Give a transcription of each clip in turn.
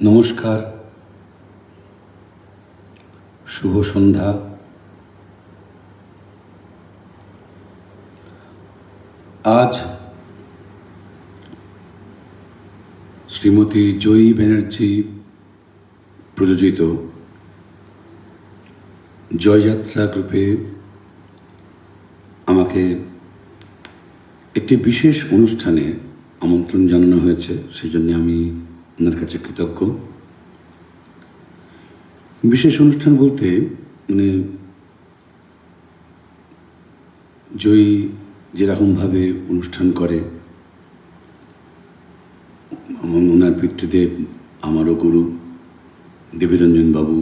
নমস্কার, শুভ সন্ধ্যা। আজ শ্রীমতী জয়ী ব্যানার্জি প্রযোজিত জয়যাত্রা গ্রুপে আমাকে একটি বিশেষ অনুষ্ঠানে আমন্ত্রণ জানানো হয়েছে, সেজন্য আমি ওনার কাছে কৃতজ্ঞ। বিশেষ অনুষ্ঠান বলতে মানে জয়ী যেরকমভাবে অনুষ্ঠান করে, ওনার পিতৃদেব আমারও গুরু দেবীরঞ্জন বাবু,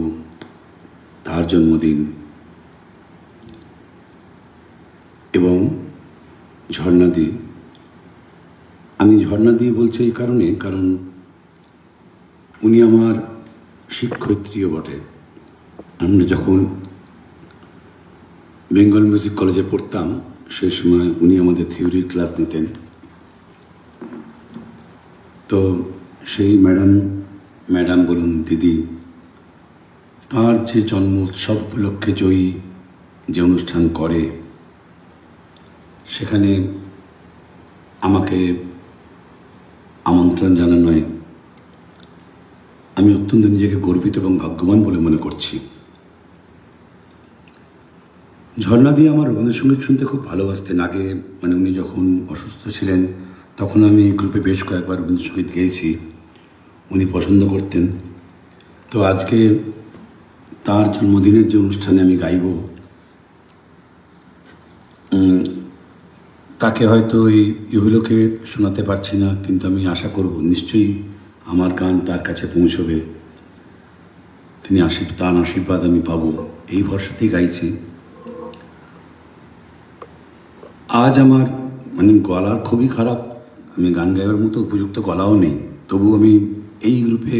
তার জন্মদিন, এবং ঝর্ণাদি। আমি ঝর্ণাদি বলছি এই কারণে, কারণ উনি আমার শিক্ষয়িত্রীও বটে। আমরা যখন বেঙ্গল মিউজিক কলেজে পড়তাম সেই সময় উনি আমাদের থিওরির ক্লাস নিতেন। তো সেই ম্যাডাম বলুন, দিদি, তার যে জন্ম উৎসব উপলক্ষে জয়ী যে অনুষ্ঠান করে, সেখানে আমাকে আমন্ত্রণ জানানোয় আমি অত্যন্ত নিজেকে গর্বিত এবং ভাগ্যবান বলে মনে করছি। ঝর্ণা দিয়ে আমার রবীন্দ্রসঙ্গীত শুনতে খুব ভালোবাসতেন। আগে মানে উনি যখন অসুস্থ ছিলেন তখন আমি গ্রুপে বেশ কয়েকবার রবীন্দ্রসঙ্গীত গেয়েছি, উনি পছন্দ করতেন। তো আজকে তার জন্মদিনের যে অনুষ্ঠানে আমি গাইব, তাকে হয়তো এই ইহলোকে শোনাতে পারছি না, কিন্তু আমি আশা করব নিশ্চয়ই আমার গান তার কাছে পৌঁছবে, তার আশীর্বাদ আমি পাবো, এই ভরসাতেই গাইছি। আজ আমার মানে গলার খুবই খারাপ, আমি গান গাইবার মতো উপযুক্ত গলাও নেই, তবু আমি এই গ্রুপে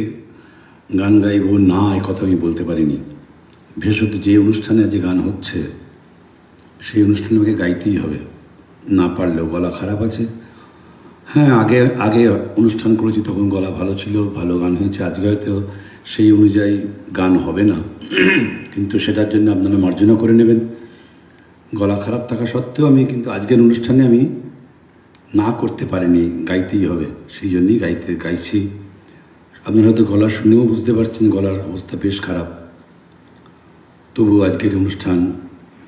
গান গাইব না এ কথা আমি বলতে পারিনি। বিশেষত যে অনুষ্ঠানে আজ গান হচ্ছে সেই অনুষ্ঠানে আমাকে গাইতেই হবে, না পারলেও। গলা খারাপ আছে। হ্যাঁ, আগে অনুষ্ঠান করেছি, তখন গলা ভালো ছিল, ভালো গান হয়েছে। আজকে হয়তো সেই অনুযায়ী গান হবে না, কিন্তু সেটার জন্য আপনারা মার্জনা করে নেবেন। গলা খারাপ থাকা সত্ত্বেও আমি কিন্তু আজকের অনুষ্ঠানে আমি না করতে পারিনি, গাইতেই হবে, সেই জন্যই গাইছি। আপনারা হয়তো গলা শুনেও বুঝতে পারছেন গলার অবস্থা বেশ খারাপ। তবু আজকের অনুষ্ঠান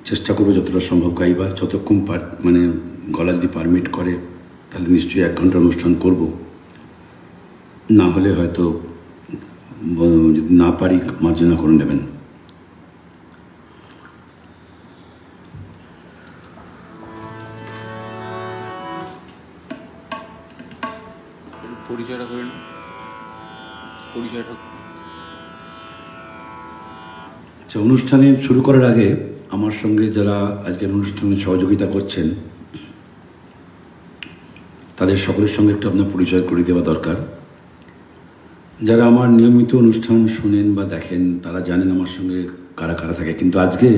চেষ্টা করবো যতটা সম্ভব গাইবার, যতক্ষণ মানে গলা যদি পারমিট করে তাহলে নিশ্চয়ই 1 ঘন্টা অনুষ্ঠান করব। না হলে হয়তো যদি না পারি মার্জনা করে নেবেন। পরিচয়টা করেন, পরিচয়টা। আচ্ছা, অনুষ্ঠানে শুরু করার আগে আমার সঙ্গে যারা আজকের অনুষ্ঠানে সহযোগিতা করছেন তাদের সকলের সঙ্গে একটু আপনার পরিচয় করে দেওয়া দরকার। যারা আমার নিয়মিত অনুষ্ঠান শোনেন বা দেখেন তারা জানেন আমার সঙ্গে কারা কারা থাকে, কিন্তু আজকে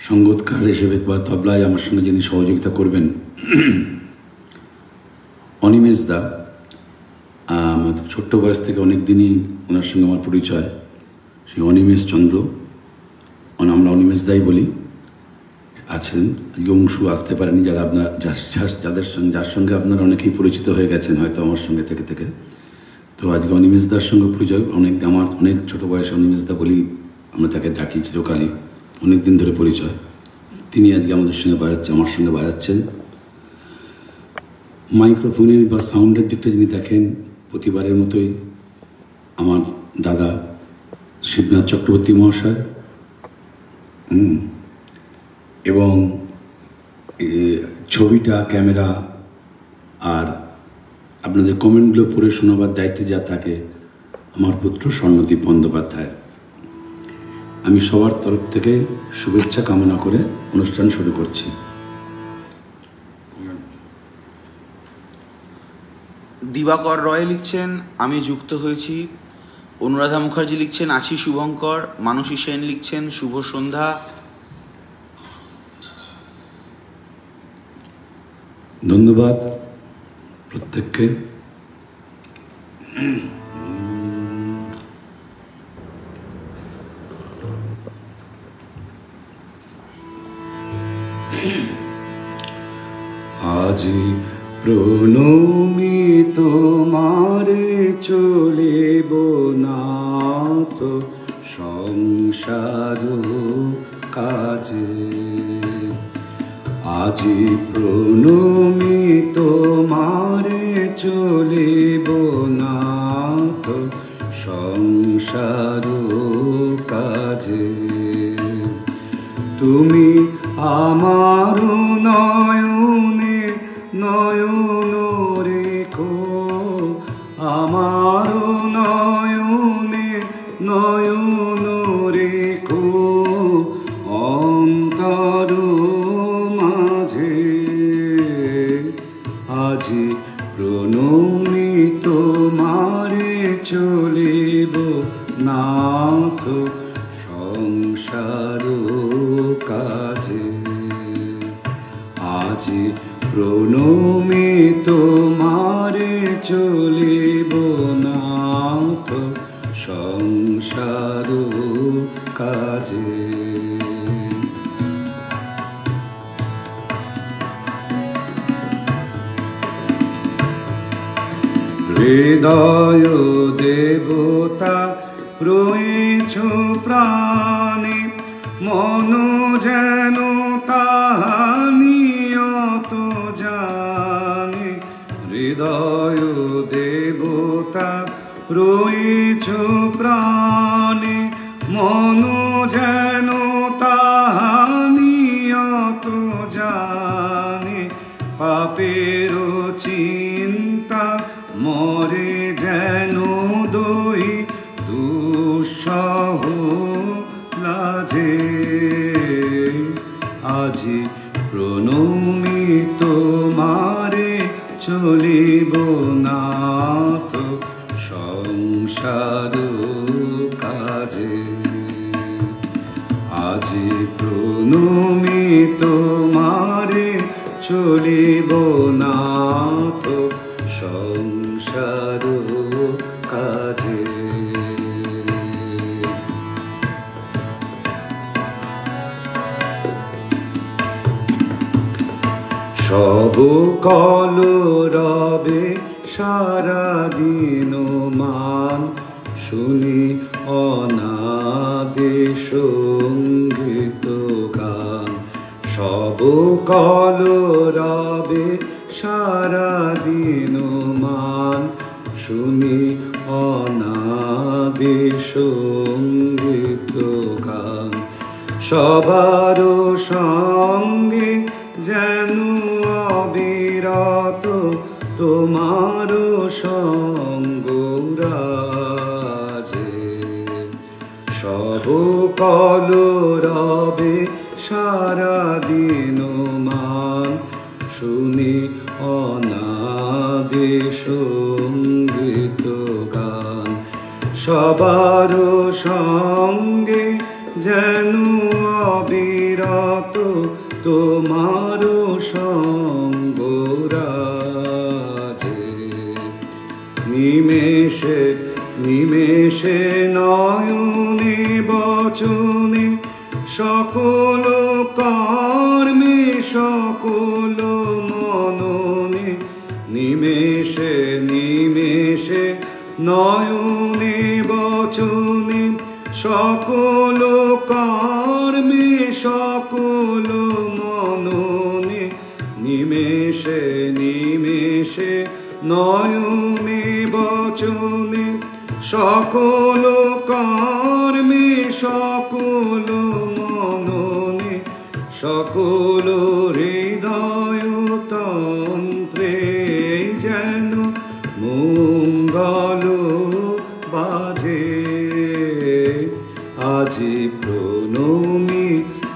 সঙ্গীতকার হিসেবে বা তবলায় আমার সঙ্গে যিনি সহযোগিতা করবেন অনিমেষ দা। ছোট্ট বয়স থেকে অনেক দিনই ওনার সঙ্গে আমার পরিচয়, সেই অনিমেষ চন্দ্র, আমরা অনিমেষ দাই বলি, আছেন। আজকে অংশু আসতে পারেনি, যারা আপনার যার সঙ্গে আপনারা অনেকেই পরিচিত হয়ে গেছেন হয়তো আমার সঙ্গে থেকে থেকে। তো আজকে অনিমেষ দার সঙ্গে পরিচয়, আমার অনেক ছোটো বয়সে অনিমেষ দা বলি আমরা তাকে ডাকি চিরকালই, অনেক দিন ধরে পরিচয়। তিনি আজকে আমাদের সঙ্গে আমার সঙ্গে বাজাচ্ছেন। মাইক্রোফোনের বা সাউন্ডের দিকটা যিনি দেখেন প্রতিবারের মতোই আমার দাদা শিবনাথ চক্রবর্তী মহাশয়, এবং ছবিটা, ক্যামেরা আর আপনাদের কমেন্টগুলো পড়ে শোনাবার দায়িত্বে যা থাকে আমার পুত্র স্বর্ণদীপ বন্দ্যোপাধ্যায়। আমি সবার তরফ থেকে শুভেচ্ছা কামনা করে অনুষ্ঠান শুরু করছি। দিবাকর রয় লিখছেন আমি যুক্ত হয়েছি। অনুরাধা মুখার্জি লিখছেন আছি শুভঙ্কর। মানসী সেন লিখছেন শুভ সন্ধ্যা। ধন্যবাদ প্রত্যেককে। আজি প্রণমি তোমারে চলিব নাথ সংসার কাজে, আজি প্রণমি তোমারে চলিব নাথ সংসার কাজে। তুমি আমার নয়নে নয়ন রেখো, আমার নয়নে নয়ন রেখো অন্তর মাঝে। আজি প্রণমি তোমারে চলিব নাথ সংসার কাজে, আজি প্রণমি তোমারে চলিব নাথ সংসার কাজে। হৃদয় দেবতা রয়েছ প্রাণে, মন যেন তাহা নিয়ত জানে। হৃদয় দেবতা রয়েছ প্রাণে, মন যেন তাহা নিয়ত জানে। পাপের চিন্তা মরে যেন দই দুঃসহ লাজে। আজি প্রণমি তোমারে চলিব নাথ সংসার কাজে, আজি প্রণমি তোমারে চলিব নাথ সংসার কাজে। সব কল রবে সারাদিন মান, শুনি অনাদে সঙ্গীত গান। সব কল রবে সারাদিন মান, শুনি অনাদে সঙ্গীত গান। সবার সঙ্গে যেন অবিরত তোমার সঙ্গ রাজে। সব কলরবে সারাদিন মান শুনি অনাদে সঙ্গীত গান। সবার সঙ্গে যেন অবিরত তোমার সঙ্গ রাজে। নিমেষে নিমেষে নয়নে বচনে সকল কর্মে সকল মননে। নিমেষে নিমেষে নয়নে বচনে সকল কর্মে সকল মননে। নিমেষে নিমেষে নয়নে বচনে সকল কর্মে সকল মননে। সকল হৃদয় তন্ত্রে যেন মঙ্গল বাজে। আজি প্রণমি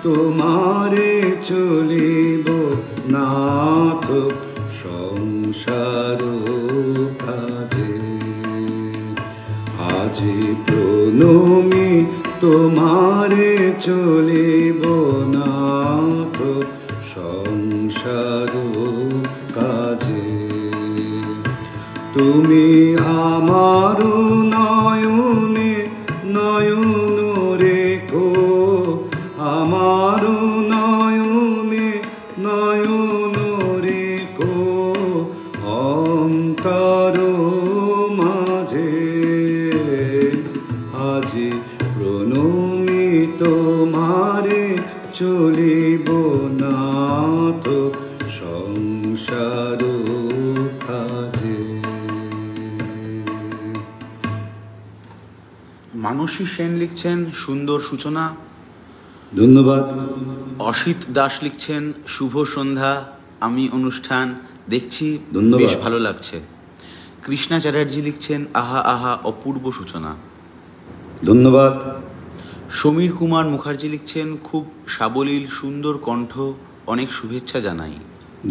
তোমারে চলিব নাথ সংসার কাজে। আজি প্রণমি তোমারে চলিব নাথ সংসার কাজে। তুমি আমার নয়নে নয়ন রেখো, আমার নয়নে নয়ন রেখো অন্তর মাঝে। আজি প্রণমি তোমারে চলিব নাথ সংসার কাজে। মানসী সেন লিখছেন সুন্দর সূচনা। ধন্যবাদ। অসিত দাস লিখছেন শুভ সন্ধ্যা, আমি অনুষ্ঠান দেখছি, ধন্যবাদ। বেশ ভালো লাগছে। কৃষ্ণা চ্যাটার্জি লিখছেন আহা আহা অপূর্ব সূচনা। ধন্যবাদ। সমীর কুমার মুখার্জি লিখছেন খুব সাবলীল সুন্দর কণ্ঠ, অনেক শুভেচ্ছা জানাই।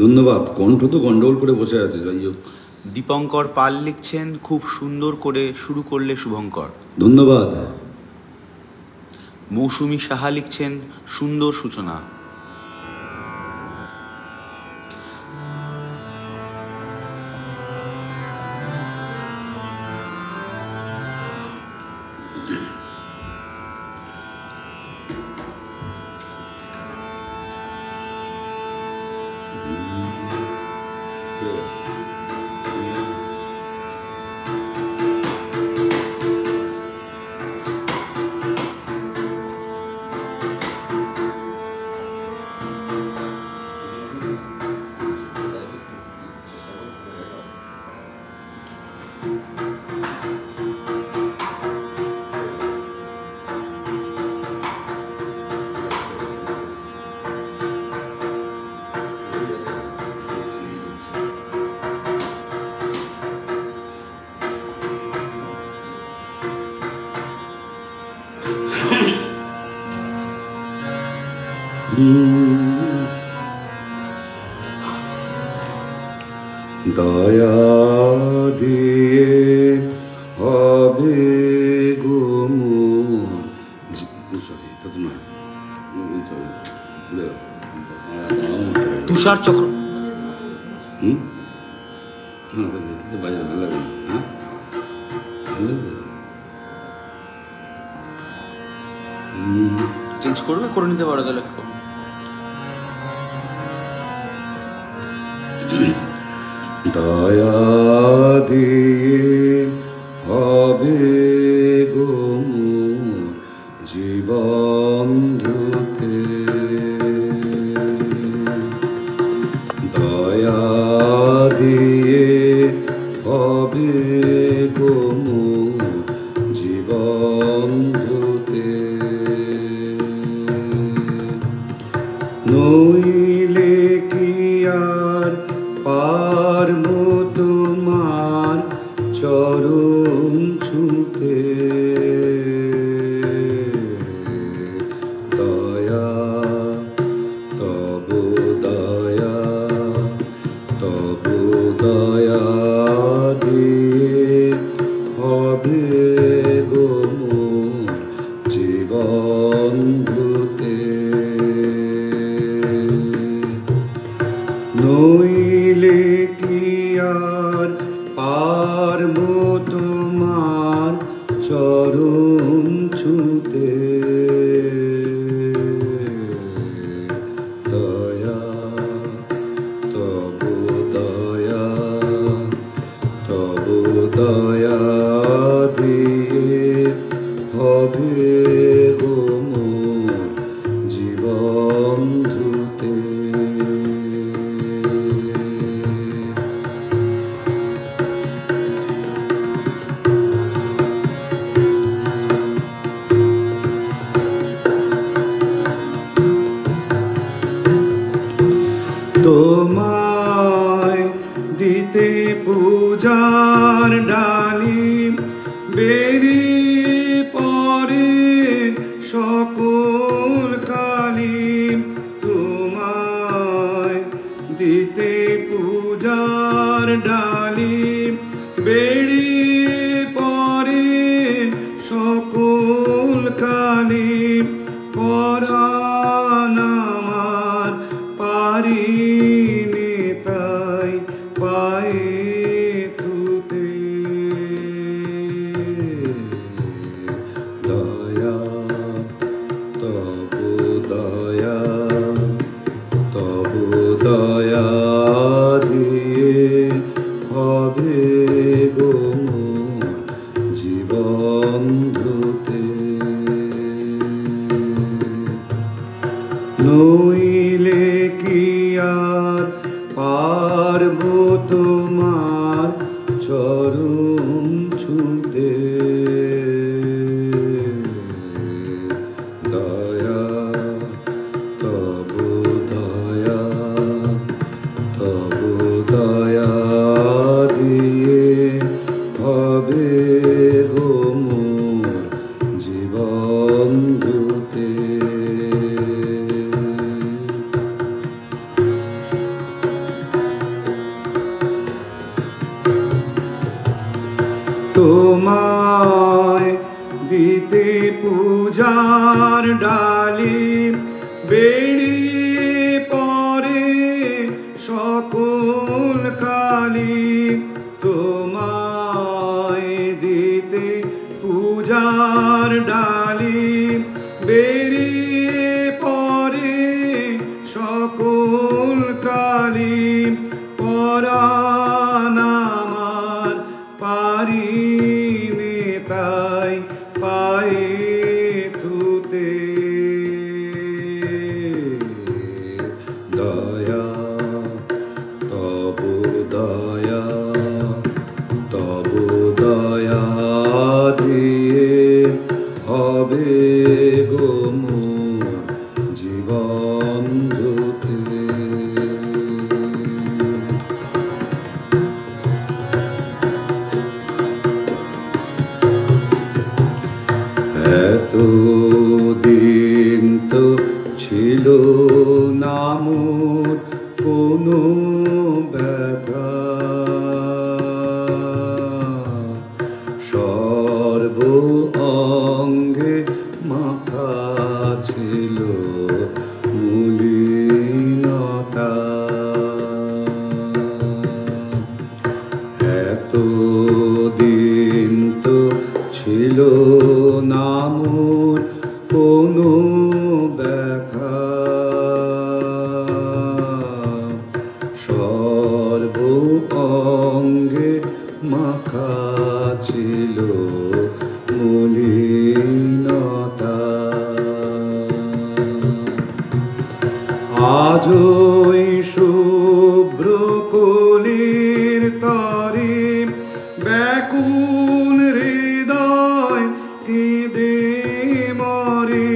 ধন্যবাদ। কণ্ঠ তো গন্ডগোল করে বসে আছে, যাই হোক। দীপঙ্কর পাল লিখছেন খুব সুন্দর করে শুরু করলে শুভঙ্কর। ধন্যবাদ। মৌসুমী সাহা লিখছেন সুন্দর সূচনা। দয়া দিয়ে হবে গো সরি এটা তো নয়। তুষার চক্র বাজার ভালো লাগে না। হ্যাঁ ভালো লাগবে। চেঞ্জ করবে, করে নিতে পারো তাহলে। দয়া দিয়ে হবে গো জীবন ধুতে। দয়া দিয়ে হবে গো জীবন ধুতে। নইলে কি আর পারব তোমার চরণ ছুঁতে। ছুঁতে দয়া তব দয়া তব দয়া দিয়ে হবে গো মোর জীবন ধুতে তোমায় দিতে পূজার ডালি বেরিয়ে পরে সকল কালি তোমায় দিতে পূজার ডালি বেরিয়ে পরে সকল কালি পরাণ আমার পারিনে তাই পায়ে তুতে দয়া তব দয়া তব দয়া দিয়ে হবে গো মোর জীবন ধুতে নইলে কি আর পারব তোমার চরণ ছুঁতে দয়া তব দয়া তব দয়া দিয়ে হবে গো মোর জীবন ধুতে তোমায় দিতে পূজার ডালি বেরিয়ে পরে সকল কালি তোমায় দিতে পূজার ডালি বেরিয়ে পরে সকল কালি পরাণ আমার পারিনে তাই পায়ে তুতে দয়া তব দয়া তব দয়া দিয়ে হবে গো মোর জীবন ধুতে এত দিন তো ছিল না মোর কোনো ব্যথা সর্ব অঙ্গে মাখা ছিল মলিনতা এত দিন তো ছিল না মোর কোনো ব্যথা সর্ব অঙ্গে মাখা ছিল মলিনতা আজই শুভ্র কলির তরে ব্যাকুল হৃদয় কেঁদে মরে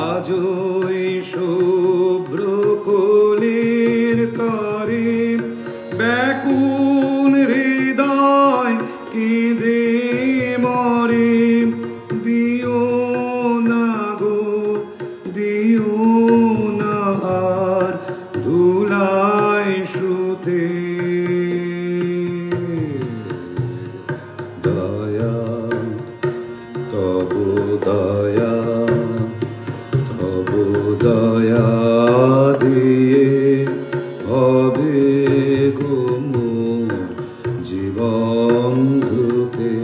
আজই শুভ্র কলির তরে ব্যাকুল হৃদয় কেঁদে মরে দিও না গো দিও না আর ধুলায় শুতে দয়া তব দয়া তব দয়া দিয়ে হবে গো মোর জীবন ধুতে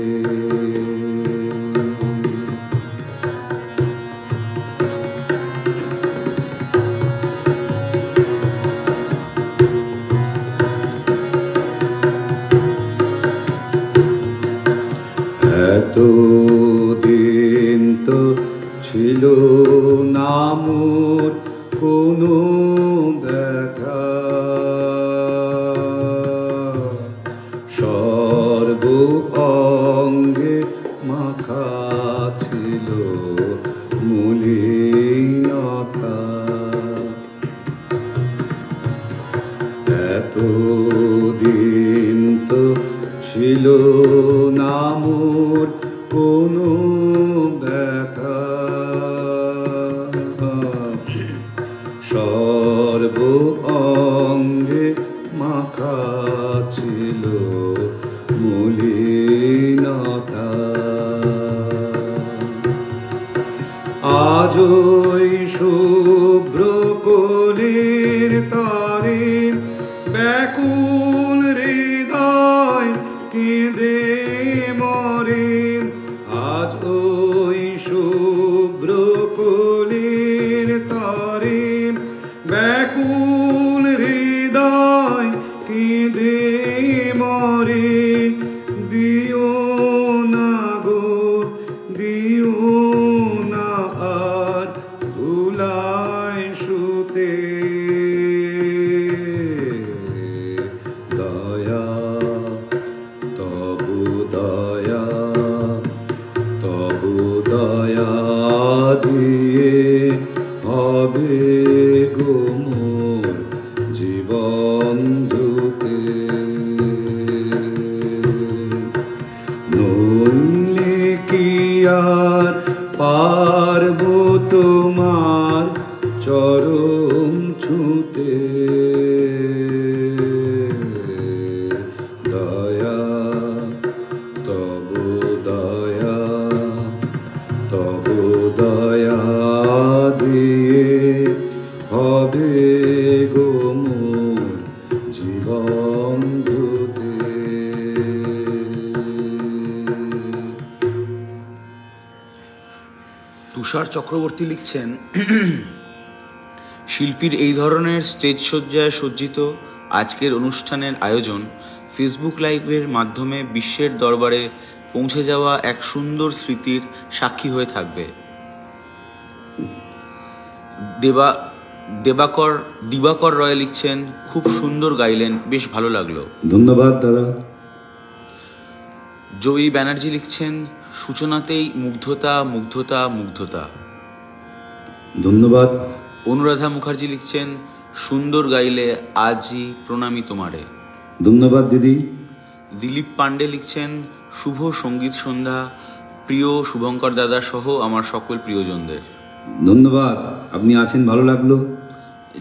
ছিল না মোর কোনো ব্যথা, সর্ব অঙ্গে মাখা ছিল মলিনতা। এতদিন তো ছিল না মোর কোনো ব্যথা, সর্ব অঙ্গে মাখা ছিল মলিনতা। আজ ওই শুভ্র কলির তরে ব্যাকুল হৃদয় কেঁদে মরে। আজ ওই শুভ্র কলির তরে ব্যাকুল হৃদয় কেঁদে মরে। দিও না গো দিও না আর ধুলায় শুতে, দয়া তবু দয়া তবু দয়া দিয়ে হবে গো মোর জীবন ধুতে। নইলে কি আর পারব তোমার চরণ ছুঁতে, দয়া তবু দয়া তবু দয়া দিয়ে হবে গো মোর জীবন ধুতে। তুষার চক্রবর্তী লিখছেন, শিল্পীর এই ধরনের স্টেজ সজ্জায় সজ্জিত আজকের অনুষ্ঠানের আয়োজন ফেসবুক লাইভের মাধ্যমে বিশ্বের দরবারে পৌঁছে যাওয়া এক সুন্দর স্মৃতির সাক্ষী হয়ে থাকবে। দিবাকর রয় লিখছেন, খুব সুন্দর গাইলেন, বেশ ভালো লাগলো। ধন্যবাদ দাদা। জয়ী ব্যানার্জি লিখছেন, সূচনাতেই মুগ্ধতা মুগ্ধতা মুগ্ধতা। ধন্যবাদ। অনুরাধা মুখার্জি লিখছেন, সুন্দর গাইলে আজই প্রণামী তোমারে। ধন্যবাদ দিদি। দিলীপ পান্ডে লিখছেন, শুভ সঙ্গীত সন্ধ্যা, প্রিয় শুভঙ্কর দাদা সহ আমার সকল প্রিয়জনদের। ধন্যবাদ, আপনি আছেন ভালো লাগলো।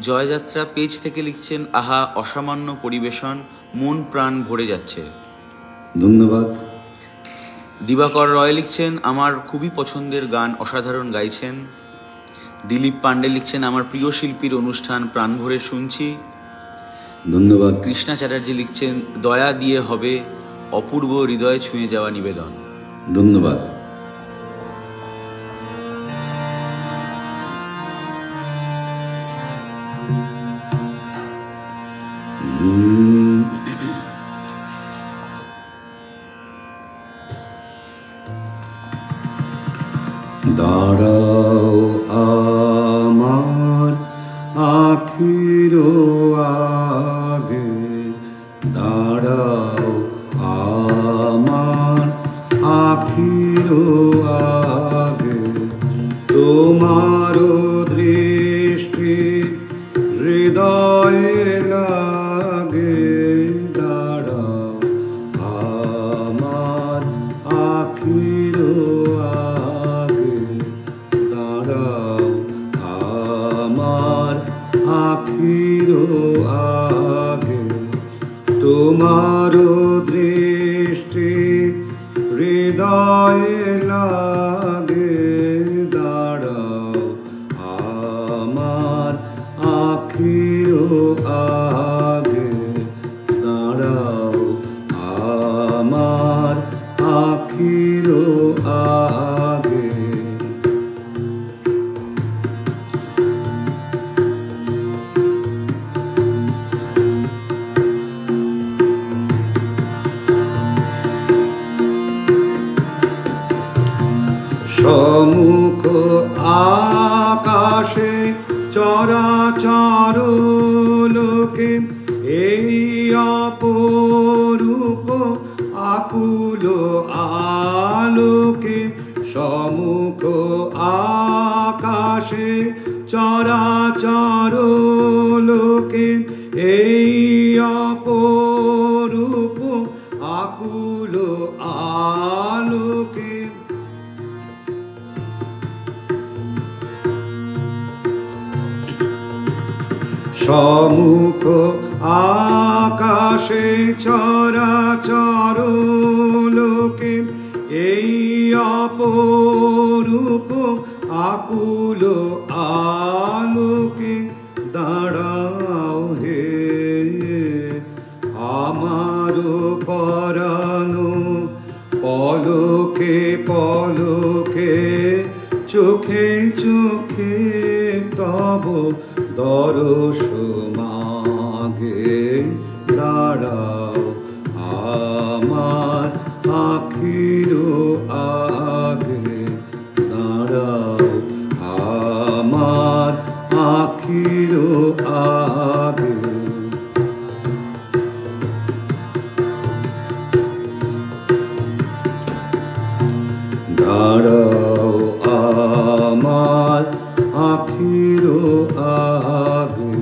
জয়যাত্রা পেজ থেকে লিখছেন, আহা অসামান্য পরিবেশন, মন প্রাণ ভরে যাচ্ছে। ধন্যবাদ। দিবাকর রয় লিখছেন, আমার খুবই পছন্দের গান, অসাধারণ গাইছেন। দিলীপ পান্ডে লিখছেন, আমার প্রিয় শিল্পীর অনুষ্ঠান প্রাণ ভরে শুনছি। ধন্যবাদ। কৃষ্ণা চ্যাটার্জি লিখছেন, দয়া দিয়ে হবে অপূর্ব হৃদয় ছুঁয়ে যাওয়া নিবেদন। ধন্যবাদ। দাঁড়াও আমার আখির আগে, দাঁড়াও আমার আখির আগে, তোমার দৃষ্টি হৃদয়ে লাগে। দাঁড়াও আমার আখির আগে, দাঁড়াও আমার আখির আগে, তোমার দৃষ্টি হৃদয়ে লাগে। দাঁড়াও আমার আখির আগে, দাঁড়াও আমার আখির আগে। সম্মুখ আকুল আলোকে সমুখ আকাশে চরাচর লোকে এই অপরূপ আকুল আলোকে সমুখ আকাশে চরাচর লোকে এই অপরূপ আকুল আলোকে দাঁড়াও হে আমার পরাণ পলকে পলকে চোখে চোখে তব দরস মাগে দাঁড়াও আমার আখির আগে দাঁড়াও আমার আখির আগে দাঁড়াও আমার আখির আগে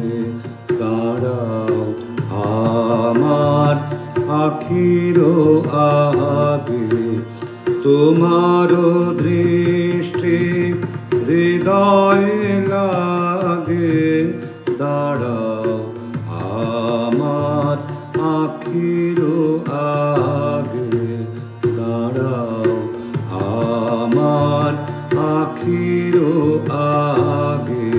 দাঁড়াও আমার আখির আগে তোমার দৃষ্টি হৃদয়ে লাগে দাঁড়াও আমার আখির আগে দাঁড়াও আমার আখির আগে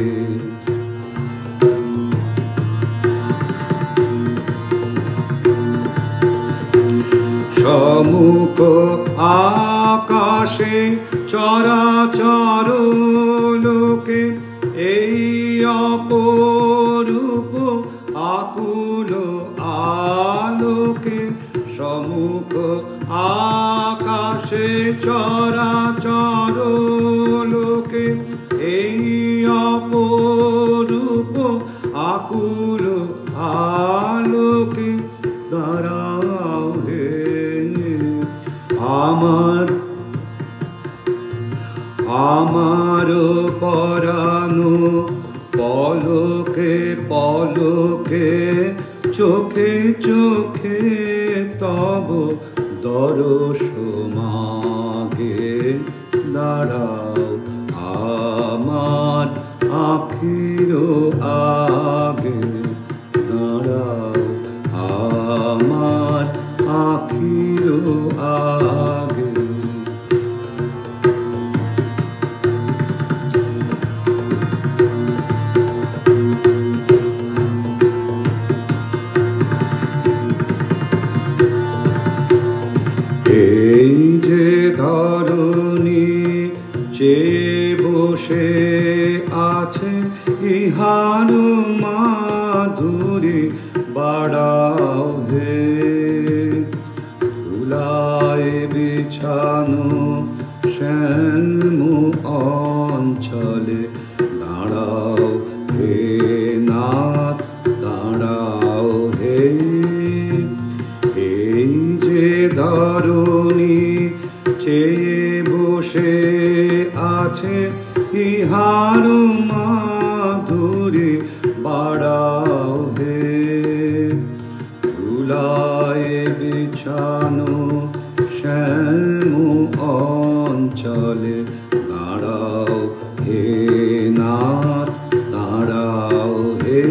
সমুখ আকাশে চরাচর লোকে এই অপরূপ আকুল আলোকে সমুখ আকাশে চরাচর লোকে এই অপরূপ আকুল আলোকে দাঁড়াও হে আমার পরাণ পলকে পলকে চোখে চোখে তব দরস মাগে দাঁড়াও আমার আখির আগে দাঁড়াও আমার আখির আগে এই যে ধরণী চেয়ে বসে আছে ইহার মাধুরী বাড়াও হে ধুলায় বিছানো শ্যাম অঞ্চলে দাঁড়াও হে নাথ দাঁড়াও হে এই যে ধরণী চেয়ে বসে আছে ইহার মাধুরী বাড়াও হে ধুলায় বিছানো শ্যাম অঞ্চলে দাঁড়াও হে নাথ দাঁড়াও হে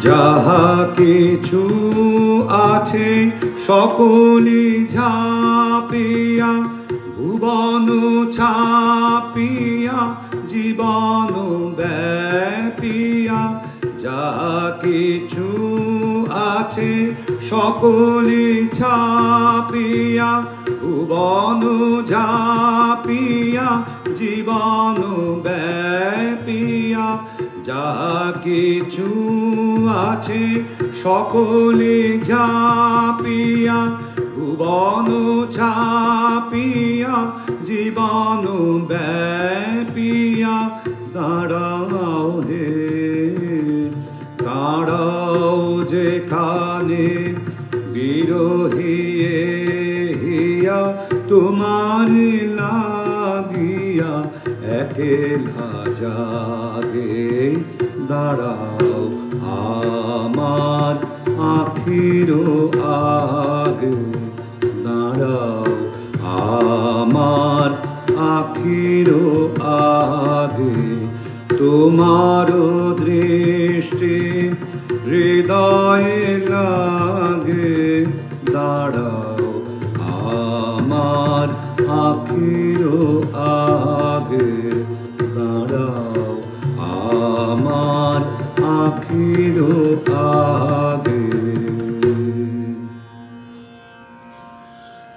যাহা কিছু আছে সকলি ঝাঁপিয়া ভুবন ছাপিয়া জীবন ব্যাপিয়া যাহা কিছু আছে সকলি ছাপিয়া ভুবন ঝাঁপিয়া জীবন ব্যাপিয়া যাহা কিছু আছে সকলে ঝাঁপিয়া ভুবন ছাপিয়া জীবন ব্যাপিয়া দাঁড়াও হে যেখানে বিরহিয়ে হিয়া তোমার লাগিয়া একেলা জাগে দাঁড়াও আমার আখির আগে দাঁড়াও আমার আখির আগে তোমার দৃষ্টি হৃদয়ে লাগে দাঁড়াও আমার আখির আগে দাঁড়াও আমার আখির আগে।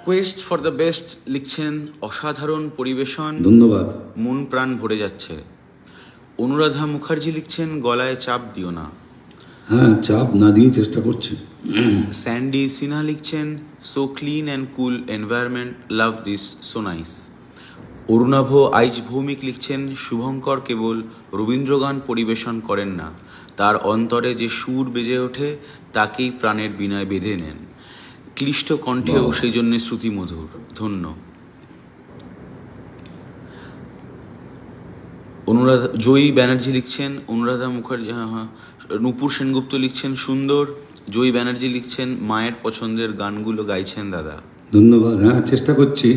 কোয়েস্ট ফর দ্য বেস্ট লিখছেন অসাধারণ পরিবেশন, ধন্যবাদ। মন প্রাণ ভরে যাচ্ছে। অনুরাধা মুখার্জি লিখছেন গলায় চাপ দিও না। হ্যাঁ, চাপ না দিয়ে চেষ্টা করছি। স্যান্ডি সিনহা লিখছেন so clean and cool environment, love this, so nice. Arunava Aich Bhowmik লিখছেন শুভঙ্কর কেবল রবীন্দ্রগান পরিবেশন করেন না, তার অন্তরে যে সুর বেজে ওঠে তাকেই প্রাণের বীণায় বেঁধে নেন, ক্লিষ্ট কণ্ঠেও সেই জন্যে শ্রুতিমধুর। ধন্য। অনুরাধা জয়ী ব্যানার্জি লিখছেন অনুরাধা মুখার্জি, নূপুর সেনগুপ্ত লিখছেন সুন্দর। জয়ী ব্যানার্জি লিখছেন মায়ের পছন্দের গানগুলো গাইছেন দাদা। ধন্যবাদ। হ্যাঁ, চেষ্টা করছি।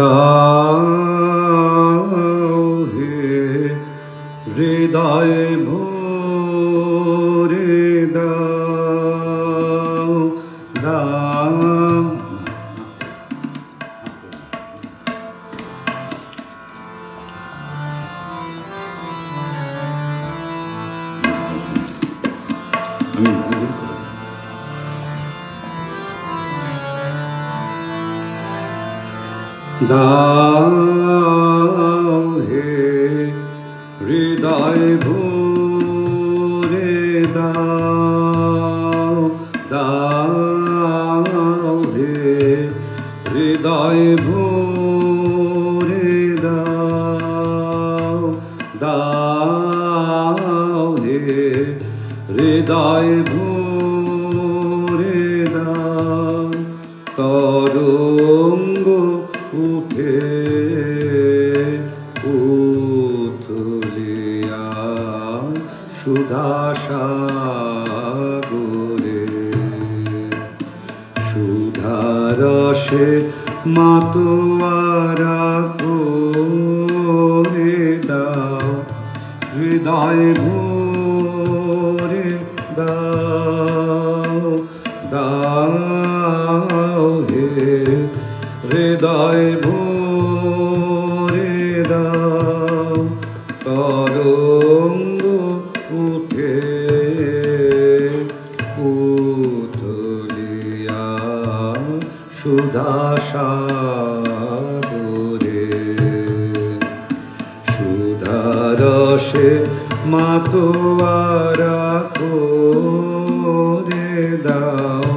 দাও হে হৃদয় ভরে দাও, দাও দাও হে হৃদয় ভরে দাও, দাও হে হৃদয় ভরে দাও, দাও হে হৃদয় ভরে দাও। তরঙ্গ উঠে উথলিয়া সুধা সাগরে, সুধা রসে মাতোয়ারা করে দাও, হৃদয় ভরে দাও, দাও হে হৃদয় ভরে দাও। তরঙ্গ উঠে উথলিয়া সুধা সাগরে, সুধা রসে মাতোয়ারা করে দাও,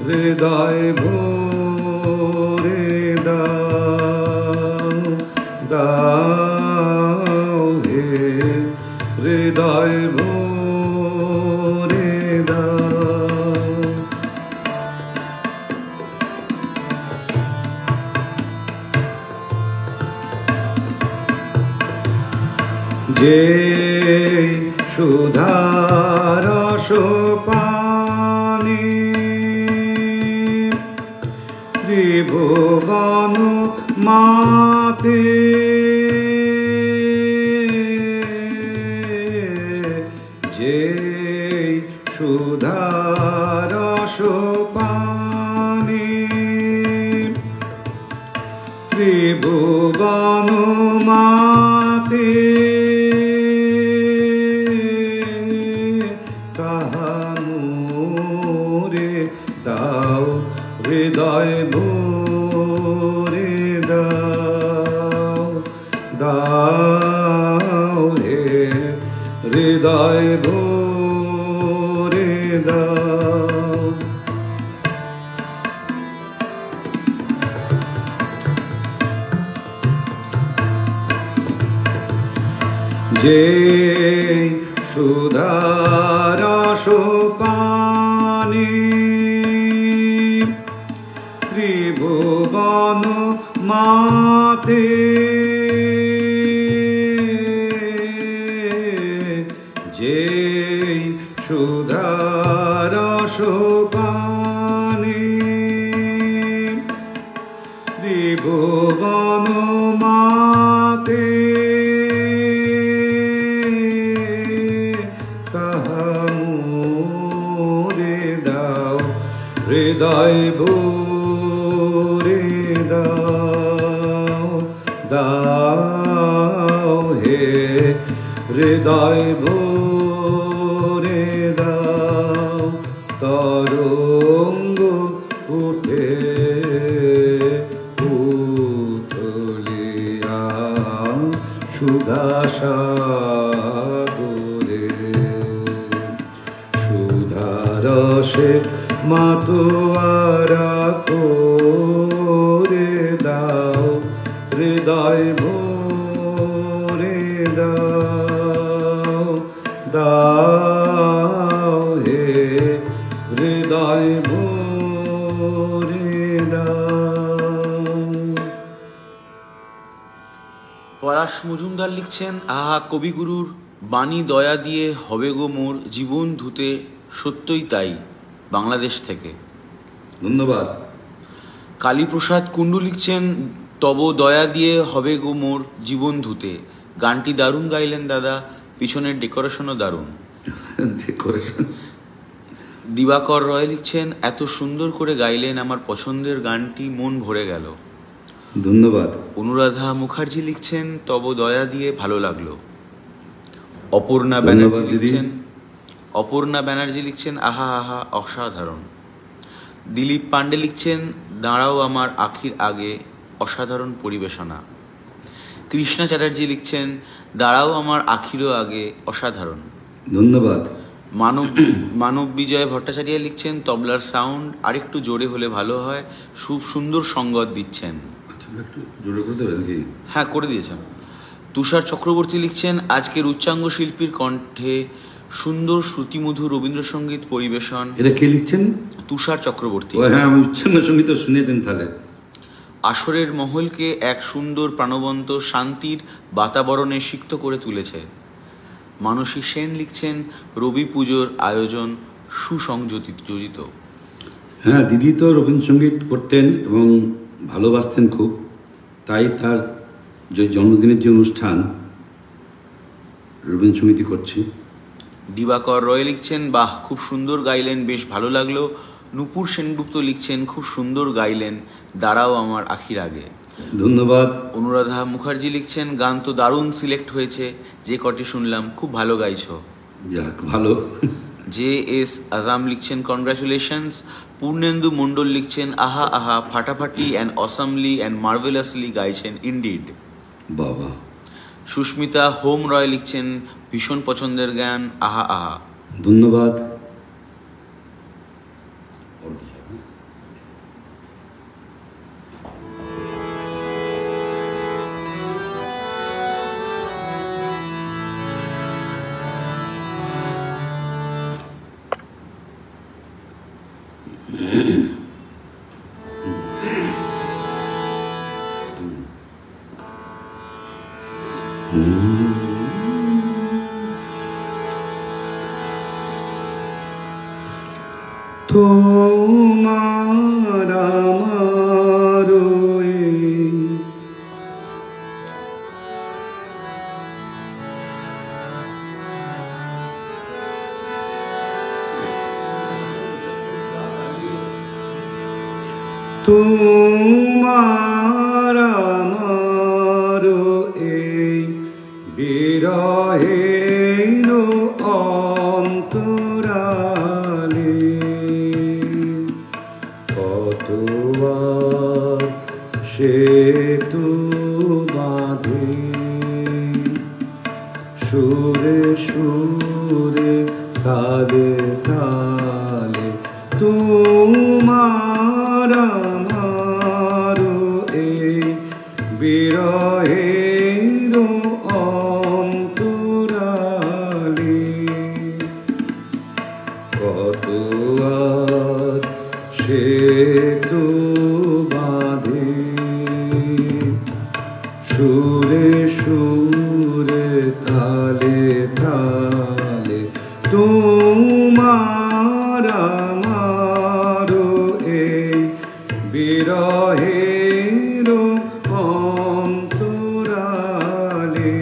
হৃদয় ভরে দাও, দাও হে হৃদয় ভরে দাও। যে সুধা রস পানি ত্রিভুবন মাতে, যে সুধা রস পানি ত্রিভুবন মাতে হৃদয় ভরে দাও। যে সুধার পানি ত্রিভুবন মাতে যে সুধার পানি ত্রিভুবন মাতে হৃদয় ভরে দাও, দাও হে হৃদয় ভরে দাও। তরঙ্গ উঠে উথলিয়া সুধা সাগরে, সুধারসে মাতোয়ারা করে দাও, হৃদয় ভরে দাও, দাও হে হৃদয় ভরে দাও। পলাশ মজুমদার লিখছেন, আহা কবিগুরুর বাণী দয়া দিয়ে হবে গো মোর জীবন ধুতে, সত্যই তাই, বাংলাদেশ থেকে। ধন্যবাদ। কালীপ্রসাদ কুণ্ডু লিখছেন, তব দয়া দিয়ে হবে গো মোর জীবন ধুতে। গানটি দারুণ গাইলেন দাদা, পিছনের ডেকোরেশনও দারুণ। ডেকোরেশন। দিবাকর রয় লিখছেন, এত সুন্দর করে গাইলেন, আমার পছন্দের গানটি মন ভরে গেল। ধন্যবাদ। অনুরাধা মুখার্জি লিখছেন, তব দয়া দিয়ে ভালো লাগলো। অপর্ণা ব্যানার্জি লিখছেন, অপর্ণা ব্যানার্জি লিখছেন, আহা আহা অসাধারণ। দিলীপ পান্ডে লিখছেন, দাঁড়াও আমার আখির আগে, অসাধারণ পরিবেশনা। কৃষ্ণা চ্যাটার্জি লিখছেন, দাঁড়াও আমার আখিরও আগে, অসাধারণ। ধন্যবাদ। মানব বিজয় ভট্টাচার্য লিখছেন, তবলার সাউন্ড আরেকটু জোরে হলে ভালো হয়, খুব সুন্দর সঙ্গত দিচ্ছেন। একটু জোরে করে দেবেন কি? হ্যাঁ, করে দিয়েছেন। তুষার চক্রবর্তী লিখছেন, আজকের উচ্চাঙ্গ শিল্পীর কণ্ঠে সুন্দর শ্রুতিমধুর রবীন্দ্রসঙ্গীত পরিবেশন। এটা কে লিখছেন? তুষার চক্রবর্তী। হ্যাঁ, আমি উচ্চাঙ্গ সঙ্গীত শুনেছেন তাহলে। আসরের মহলকে এক সুন্দর প্রাণবন্ত শান্তির বাতাবরণে সিক্ত করে তুলেছে। মানসী সেন লিখছেন, রবি পুজোর আয়োজন সুসংযোজিত। হ্যাঁ, দিদি তো রবীন্দ্রসঙ্গীত করতেন এবং ভালোবাসতেন খুব, তাই তার যে জন্মদিনের যে অনুষ্ঠান রবীন্দ্রসঙ্গীতই করছি। দিবাকর রয় লিখছেন, বাহ খুব সুন্দর গাইলেন, বেশ ভালো লাগলো। নূপুর সেনগুপ্ত লিখছেন, খুব সুন্দর গাইলেন, দাঁড়াও আমার আখির আগে। ধন্যবাদ। অনুরাধা মুখার্জি লিখছেন, গান তো দারুণ সিলেক্ট হয়েছে, যে কটি শুনলাম খুব ভালো গাইছো। যাক, ভালো। জে এস আজাম লিখছেন, কনগ্রাচুলেশনস। পূর্ণেন্দু মণ্ডল লিখছেন, আহা আহা ফাটাফাটি অ্যান্ড অসামলি অ্যান্ড মার্ভেলাসলি গাইছেন ইনডিড। বাবা। সুস্মিতা হোম রয় লিখছেন, ভীষণ পছন্দের গান, আহা আহা। ধন্যবাদ। তোমার আমার এই তোমার আমার এই বিরহের অন্তরালে কতবার সেতু বাঁধে সুরে সুরে তালে তালে তোমার আমার এই বিরহের অন্তরালে কত আর সেতু বাঁধে সুরে সুরে তালে তালে তোমার আমার এই বিরহের অন্তরালে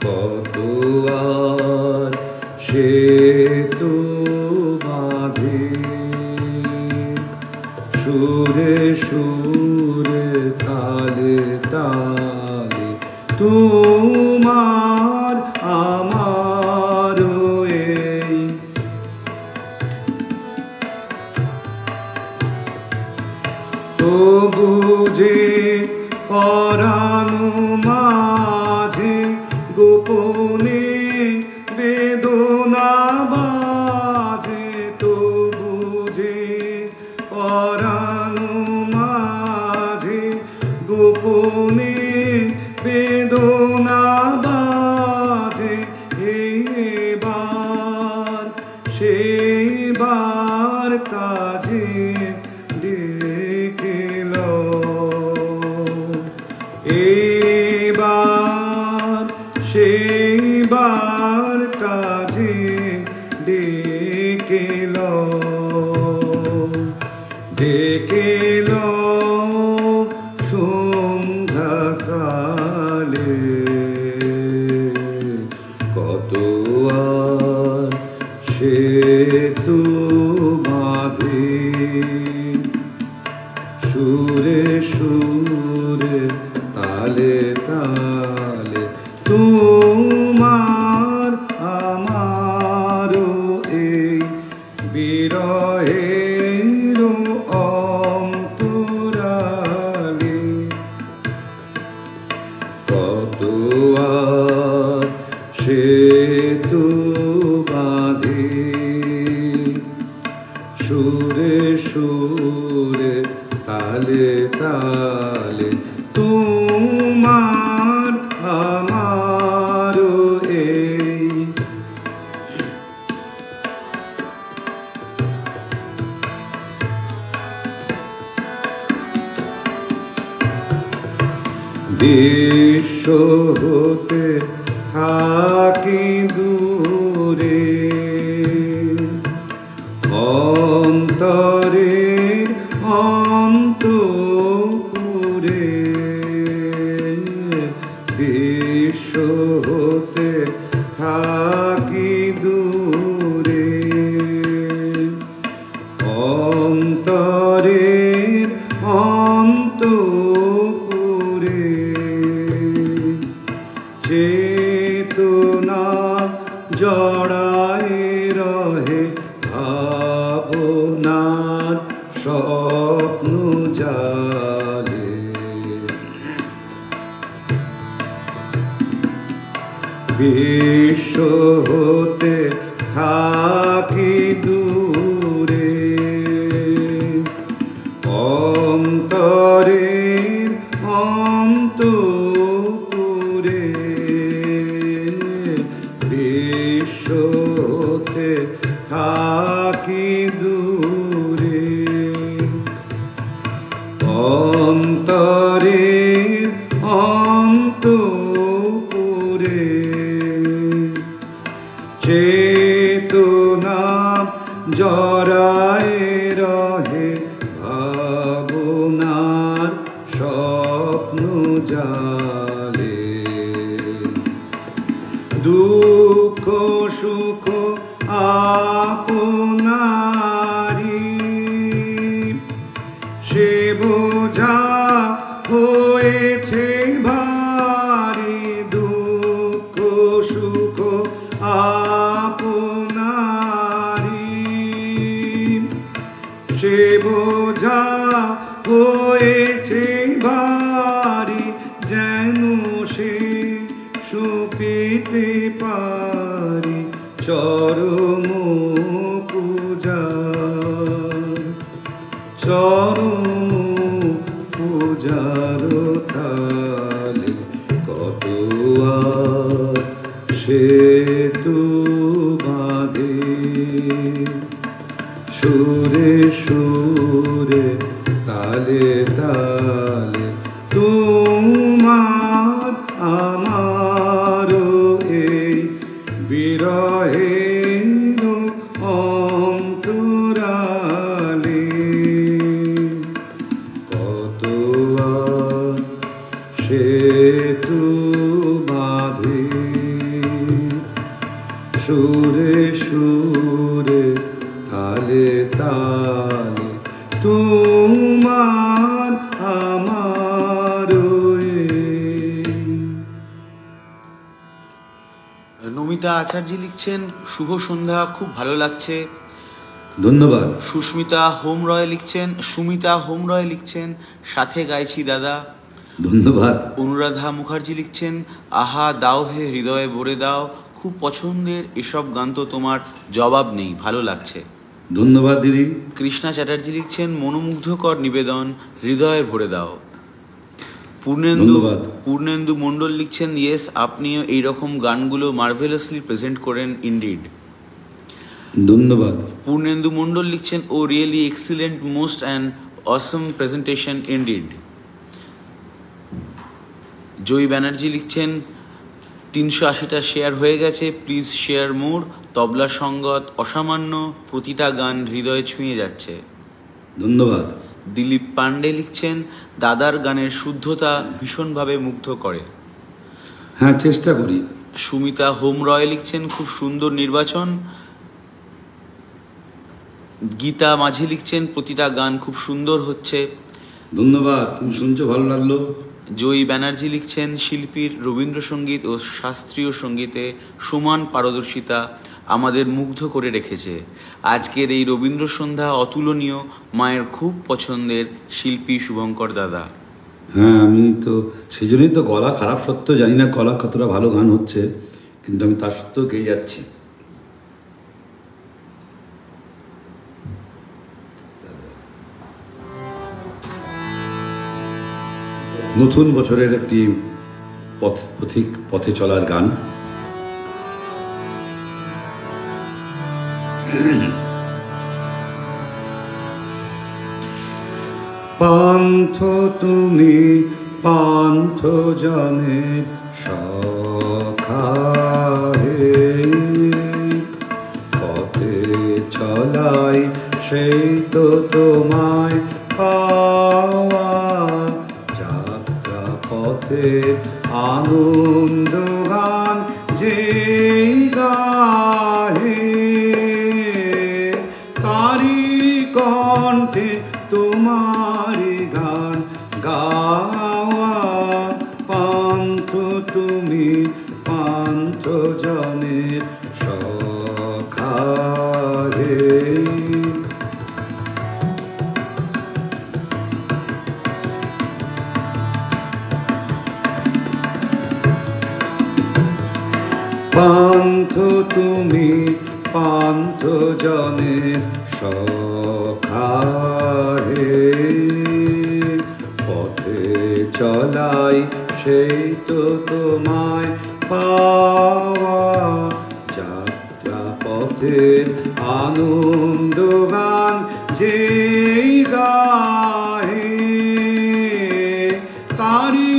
কত আর সেতু বাঁধে সুরে সুরে তালে তালে তোমার আমার এই তবু যে পরানো মাঝে গোপনে বেদনা বাজে তবু যে পরানো মাঝে গোপনে বেদনা বাজে এবার সেবার কাজে ডেকেল এবার সেবার কাজে ডেকেল ডেকেল সন্ধ্যাকালে কত আর সেতু বাঁধে সুরে সুরে তালে তালে তোমার আমার এই বিরহের অন্তরালে কত আর সেতু বাঁধে সুরে সুরে তালে তালে তোমার আমার এই বিশ্ব হতে থাকি দূরে অন্তরের অন্তপুরে বিশ্ব হতে থাকি দূরে অন্তরের অন্তপুরে চেতনা জড়ায় রহে ভাবনার স্বপ্ন জালে বিশ্ব হতে থাকি দূরে অন্তরের অন্তপুরে বিশ্ব হতে থাকি দূরে অন্তরের অন্তপুরে চেতনা জড়ায় রহে ভাবনার স্বপ্ন জালে দুঃখ সুখ আপনারি সে বোঝা হয়েছে ভারী দুঃখ সুখ আপনারি সে বোঝা হয়েছে ভারী যেন সে সুপিতে পারি চরম পূজা, চরম পূজার থালে কত আর সেতু বাঁধে, সুরে সুরে তালে তালে তোমার আমার এই বিরহের অন্তরালে কত আর সেতু বাঁধে, সুরে সুরে তালে তালে তোমার আমার নমিতা আচার্যি লিখছেন, শুভ সন্ধ্যা, খুব ভালো লাগছে। ধন্যবাদ। সুস্মিতা হোম রয় লিখছেন, সুমিতা হোম রয় লিখছেন, সাথে গাইছি দাদা। ধন্যবাদ। অনুরাধা মুখার্জি লিখছেন, আহা দাও হে হৃদয়ে ভরে দাও, খুব পছন্দের এসব গান তো তোমার জবাব নেই, ভালো লাগছে। ধন্যবাদ দিদি। কৃষ্ণা চ্যাটার্জি লিখছেন, মনোমুগ্ধকর নিবেদন, হৃদয়ে ভরে দাও। পূর্ণেন্দু মণ্ডল লিখছেন, ইয়েস, আপনিও এইরকম গানগুলো মার্ভেলাসলি প্রেজেন্ট করেন, ইনডিড। ধন্যবাদ। পূর্ণেন্দু মণ্ডল লিখছেন, oh really excellent, most and awesome presentation, indeed. Joyee Banerjee লিখছেন, 380টা শেয়ার হয়ে গেছে, প্লিজ শেয়ার মোর, তবলা সঙ্গত অসামান্য, প্রতিটা গান হৃদয়ে ছুঁয়ে যাচ্ছে। ধন্যবাদ। দিলীপ পান্ডে লিখছেন, দাদার গানের শুদ্ধতা ভীষণভাবে মুগ্ধ করে। হ্যাঁ, চেষ্টা করি। সুমিতা হোম রয় লিখছেন, খুব সুন্দর নির্বাচন। গীতা মাঝি লিখছেন, প্রতিটা গান খুব সুন্দর হচ্ছে। ধন্যবাদ, তুমি শুনছো, ভালো লাগলো। জয়ী ব্যানার্জি লিখছেন, শিল্পীর রবীন্দ্রসঙ্গীত ও শাস্ত্রীয় সঙ্গীতে সমান পারদর্শিতা আমাদের মুগ্ধ করে রেখেছে। আজকের এই রবীন্দ্রসন্ধ্যা অতুলনীয়, মায়ের খুব পছন্দের শিল্পী শুভঙ্কর দাদা। হ্যাঁ, আমি তো সেই জন্যই তো গলা খারাপ সত্ত্বেও জানি না গলা কতটা ভালো গান হচ্ছে, কিন্তু আমি তার সত্ত্বেও গেয়ে যাচ্ছি। নতুন বছরের একটি পথে চলার গান। পান্থ তুমি পান্থ জনের সখা হে, পথে চলাই সেই তো তোমায় পাওয়া, যাত্রা পথে আনন্দ গান যে গাহে, তারি কণ্ঠে তোমার গান গাওয়া। পান্থ তুমি পান্থ জনের সখা হে, পান্থ তুমি পান্থ জনের সখা হে, পথে চলাই সেই তো তোমায় পাওয়া, যাত্রা পথের আনন্দ গান যে গাহে, তারি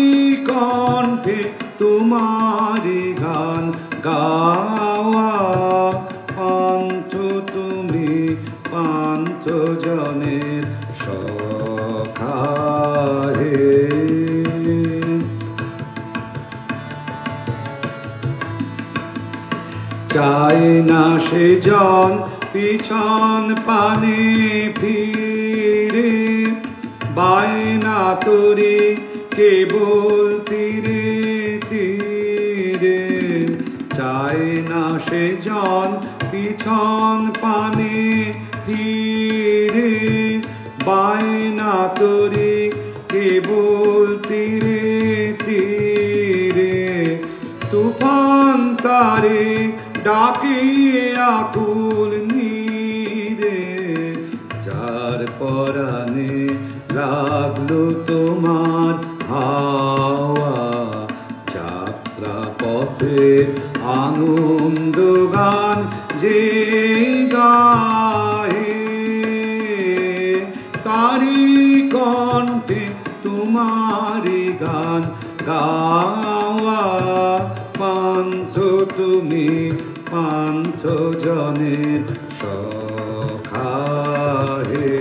কণ্ঠে তোমারি গান গাওয়া। পান্থ তুমি পান্থ জনের সখা হে, চায় না সে জন পিছন পানে ফিরে, বায়না তোরে কেবল তীরে তীরে, চায় না সে জন পিছন পানে ফিরে, বায়না তোরে কেবল তীরে তীরে, তুফান তারে ডাকে আকুল নীরে, যার পরাণে লাগলো তোমার হাওয়া, যাত্রা পথে আনন্দ গান যে গায়ে, তারি কণ্ঠে তোমারি গান গাওয়া। পান্থ তুমি পান্থ জনের সখা হে।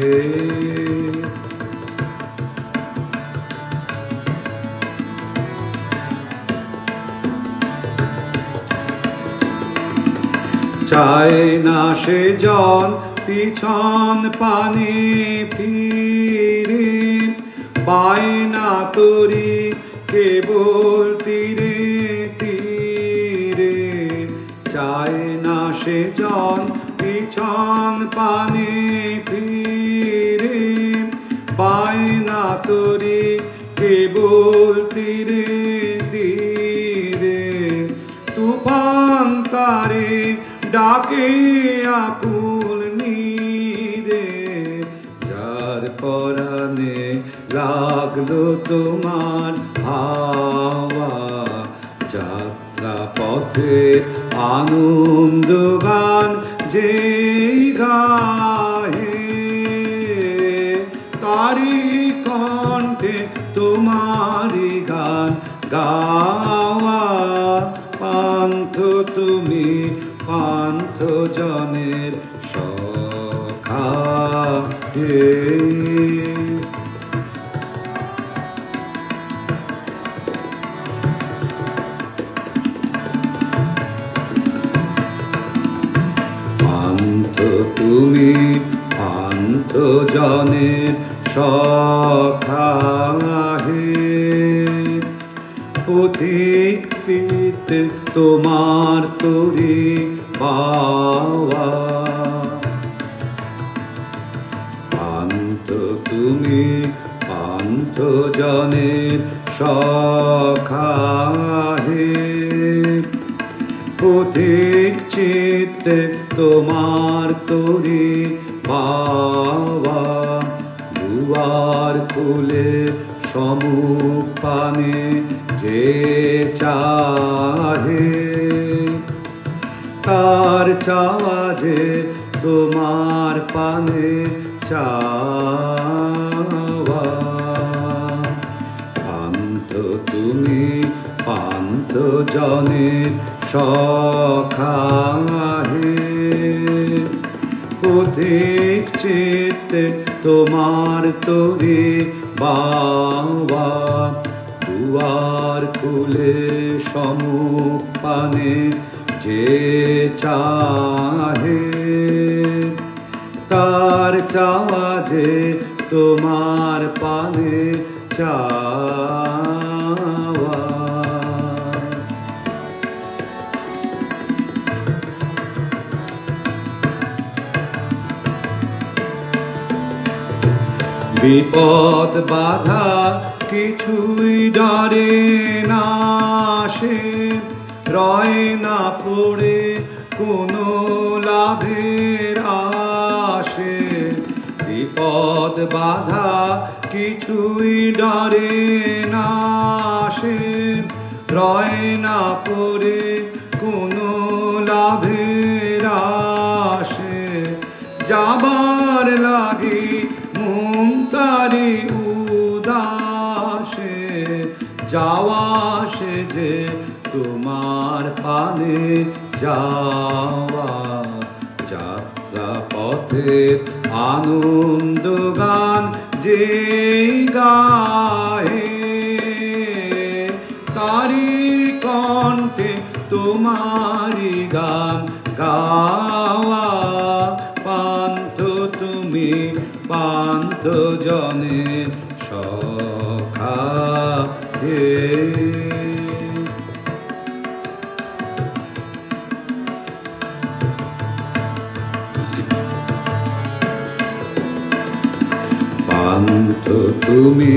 চায় না সে জন পিছন পানে ফিরে, বায়না তরি কেবল তীরে তীরে। চায় না সে জন পিছন পানে ফিরে, বায়না তরি কেবল তীরে তীরে। তুফান তারে ডাকে আকুল নীরে, যার পরাণে লাগলো তোমার হাওয়া, যাত্রা পথে আনন্দ গান যে গায়ে, তারি কণ্ঠে তোমারি গান গাওয়া। পান্থ তুমি পান্থ জনের সখা হে। পান্থ তুমি পান্থ জনের সখা হে। পথিক তীর্থে তোমার তরি বাওয়া, পান্থ তুমি পান্থ জনের সখা হে। পথিক চিত্তে তোমার তরি বাওয়া, দুয়ার খুলে সম্মুখ পানে যে চাহে, তার চাওয়া যে তোমার পানে চাওয়া। পান্থ তুমি পান্থ জনের সখা হে। পথিক চিত্তে তোমার তরি বাওয়া, দুয়ার খুলে সম্মুখ পানে যে চাহে, তার চাওয়া যে তোমার পানে চাওয়া। বিপদ বাধা কিছুই ডরে না সে, রয় না পড়ে কোনো লাভের আশে। বিপদ বাধা কিছুই ডরে না সে, রয় না পড়ে কোনো লাভের আশে। যাবার লাগি মন তারি উদাসে, যাওয়া সে যে তোমার পানে যাওয়া। যাত্রা পথে আনন্দ গান যে গায়ে, তারি কণ্ঠে তোমারি গান গাওয়া। পান্থ তুমি পান্থ জনের সখা হে। পান্থ তুমি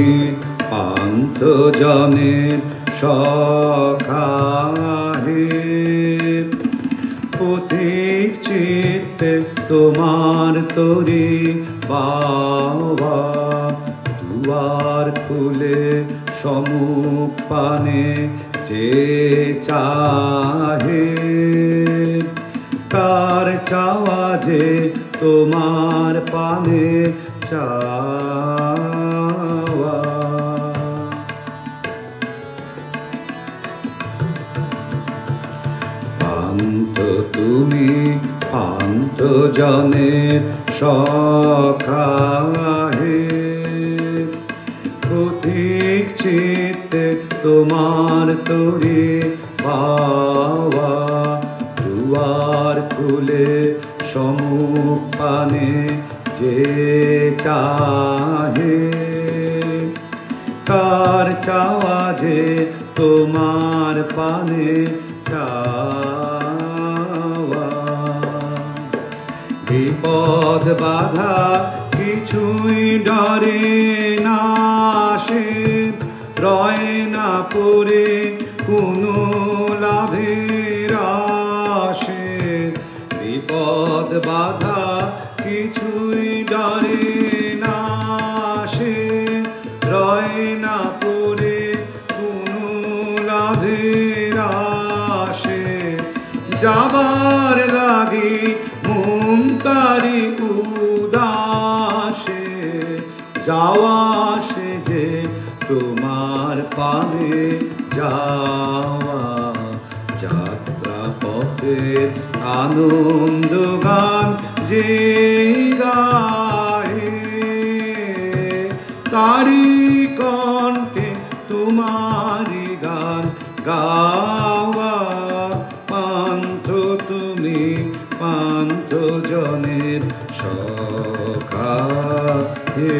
পান্থ জনের সখা হে। পথিক চিত্তে তোমার তরি বাবা, দুয়ার খুলে সম্মুখ পানে যে চাহে, তার চাওয়া যে তোমার পানে চাওয়া। পান্ত তুমি পান্ত জনের সখা হে। পথিক চিত্তে তোমার তরি বাবা, দুয়ার খুলে সম্মুখ পানে যে চাহে, তার চাওয়া যে তোমার পানে চাওয়া। বিপদ বাধা কিছুই ডরে না সে, রয় না পড়ে কোনো লাভের আশে। বিপদ বাধা কিছুই ডরে না সে, রয় না পড়ে কোনো লাভের আশে। যাবার লাগি মন তারি উদাসে, যাওয়া সে যে তোমার পানে যাওয়া। যাত্রা পথের আনন্দ গান যে গায়ে, তারি কণ্ঠে তোমারি গান গাওয়া। পান্থ তুমি পান্থ জনের সখা হে।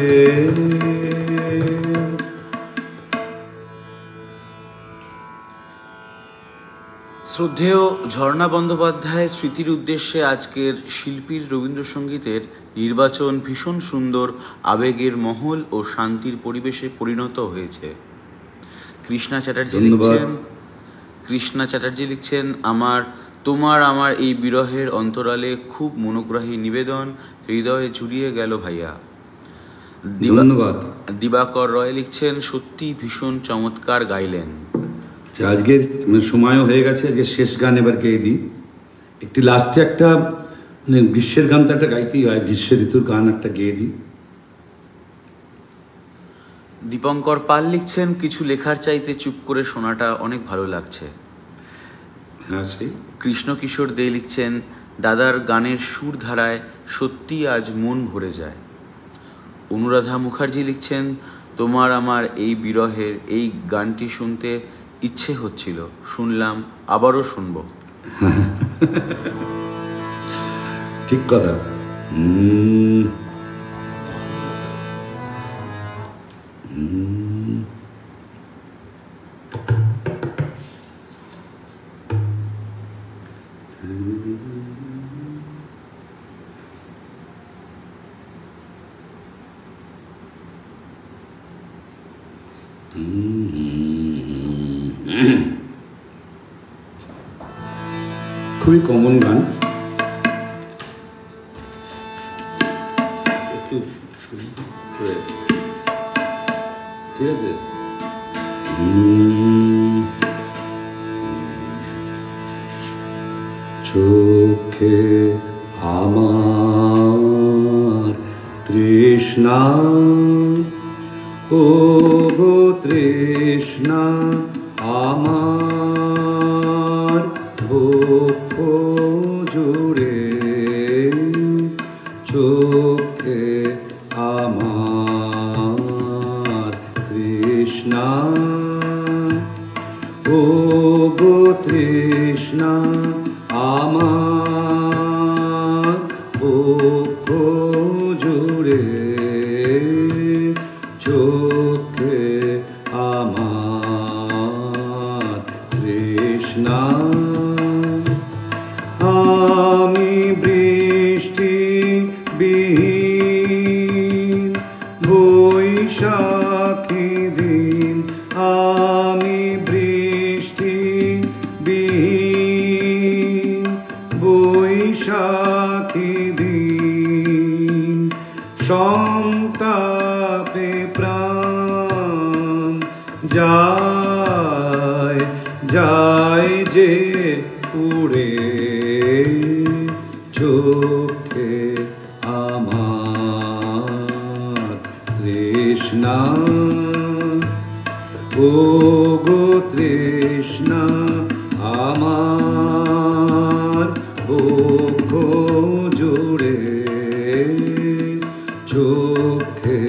শ্রদ্ধেয় ঝর্ণা বন্দ্যোপাধ্যায় স্মৃতির উদ্দেশ্যে আজকের শিল্পীর রবীন্দ্রসঙ্গীতের নির্বাচন ভীষণ সুন্দর, আবেগের মহল ও শান্তির পরিবেশে পরিণত হয়েছে। কৃষ্ণা চ্যাটার্জি লিখছেন, তোমার আমার এই বিরহের অন্তরালে খুব মনোগ্রাহী নিবেদন, হৃদয়ে জুড়িয়ে গেল ভাইয়া। ধন্যবাদ। দিবাকর রয় লিখছেন, সত্যি ভীষণ চমৎকার গাইলেন। আজকের সময়ও হয়ে গেছে, আজকে শেষ গান এবার গেয়ে দিই। একটি লাস্টে একটা গ্রীষ্মের গান তো একটা গাইতেই হয়, গ্রীষ্ম ঋতুর গান একটা গেয়ে দিই। দীপঙ্কর পাল লিখছেন, কিছু লেখার চাইতে চুপ করে শোনাটা অনেক ভালো লাগছে। হ্যাঁ, সেই কৃষ্ণ কিশোর দে লিখছেন, দাদার গানের সুর ধারায় সত্যি আজ মন ভরে যায়। অনুরাধা মুখার্জি লিখছেন, তোমার আমার এই বিরহের এই গানটি শুনতে ইচ্ছে হচ্ছিল, শুনলাম, আবারও শুনব। ঠিক কথা। খুবই কমন গান, একটু ঠিক আছে। চোখে আমার তৃষ্ণা, ও গো তৃষ্ণা আমার বুক জুড়ে। চোখে আমার তৃষ্ণা, ও গো তৃষ্ণা আমার বুক জুড়ে। চোখে আমার তৃষ্ণা। আমি বৃষ্টি বিহীন বৈশাখী দিন, আমি পুরে চোখে আমার তৃষ্ণা, ও গো তৃষ্ণা আমার বুক জুড়ে চোখে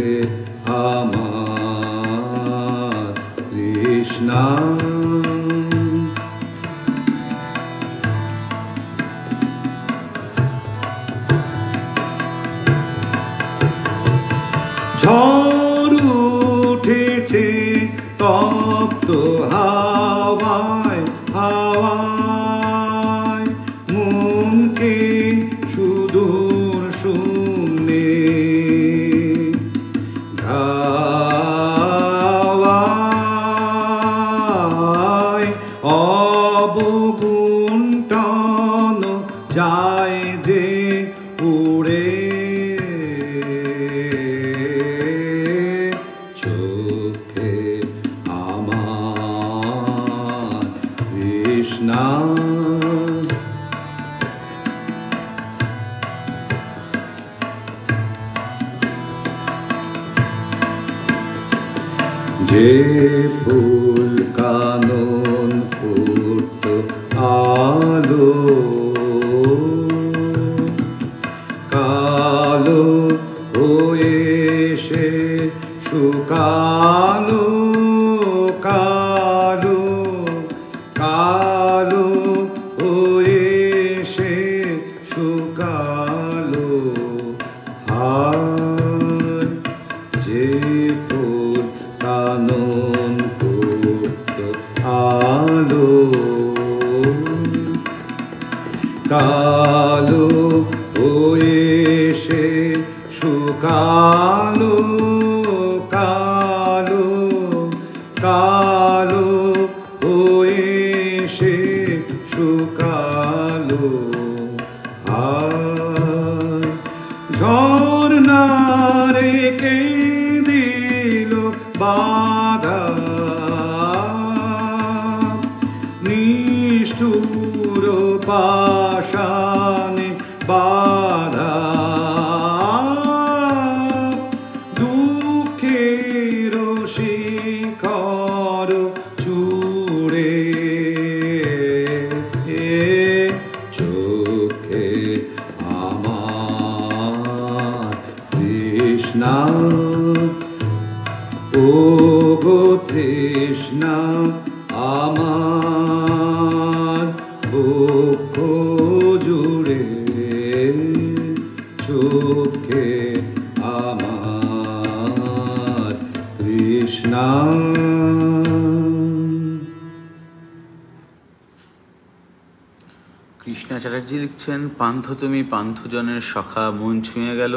আমার তৃষ্ণা। ঝড় উঠেছে তপ্ত হাওয়ায় হাওয়ায় মনকে সুদূর শূন্যে ধাওয়ায় অবগুণ্ঠন যায় যে উড়ে চোখে আমার তৃষ্ণা। যে ফুল কানন করত আলো কালো হয়ে সে শুকালো কালো কালো হয়ে সে শুকালো। আর যে ফুল কানন করত আলো কালো হয়ে সে শুকালো কালো কালো হয়ে সে শুকালো। আর ঝর্ণা রেখে দিল বাধা নিষ্ঠুর পাশানে বাধা দুঃখের শিখর চূড়ে চোখে আমার তৃষ্ণা, ও গো তৃষ্ণা আমার বুক জুড়ে চোখে আমার তৃষ্ণা। কৃষ্ণা চ্যাটার্জি লিখছেন পান্থ তুমি পান্থজনের সখা মন ছুঁয়ে গেল।